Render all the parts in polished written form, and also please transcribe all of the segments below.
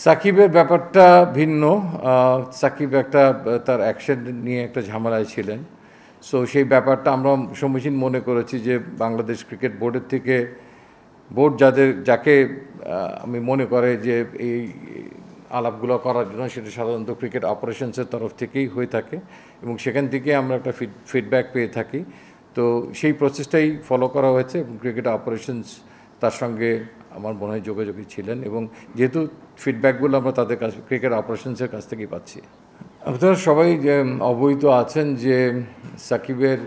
সাকিবের ব্যাপারটা ভিন্ন। সাকিব একটা তার অ্যাকশন নিয়ে একটা ঝামেলায় ছিলেন। সো সেই ব্যাপারটা আমরা সমীচীন মনে করেছি যে বাংলাদেশ ক্রিকেট বোর্ডের থেকে বোর্ড যাকে আমি মনে করে যে এই আলাপগুলো করার জন্য সেটা সাধারণত ক্রিকেট অপারেশনসের তরফ থেকেই হয়ে থাকে এবং সেখান থেকে আমরা একটা ফিডব্যাক পেয়ে থাকি। তো সেই প্রসেসটাই ফলো করা হয়েছে এবং ক্রিকেট অপারেশনস তার সঙ্গে আমার মনে হয় যোগাযোগী ছিলেন এবং যেহেতু ফিডব্যাকগুলো আমরা তাদের কাছ ক্রিকেট অপারেশনসের কাছ থেকেই পাচ্ছি। আপনারা সবাই অবহিত আছেন যে সাকিবের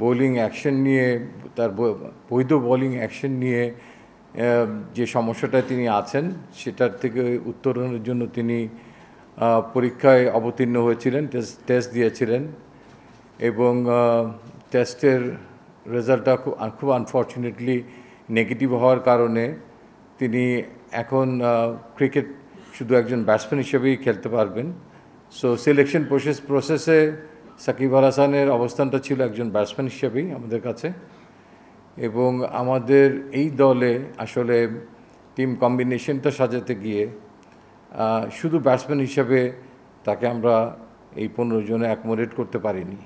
বোলিং অ্যাকশন নিয়ে তার বৈধ বোলিং অ্যাকশন নিয়ে যে সমস্যাটায় তিনি আছেন সেটার থেকে উত্তরণের জন্য তিনি পরীক্ষায় অবতীর্ণ হয়েছিলেন, টেস্ট দিয়েছিলেন এবং টেস্টের রেজাল্টটা খুব আনফর্চুনেটলি নেগেটিভ হওয়ার কারণে তিনি এখন ক্রিকেট শুধু একজন ব্যাটসম্যান হিসেবেই খেলতে পারবেন। সো সিলেকশন প্রসেসে সাকিব আল হাসানের অবস্থানটা ছিল একজন ব্যাটসম্যান হিসেবেই আমাদের কাছে এবং আমাদের এই দলে আসলে টিম কম্বিনেশনটা সাজাতে গিয়ে শুধু ব্যাটসম্যান হিসেবে তাকে আমরা এই 15 জনে অ্যাকোমোডেট করতে পারিনি।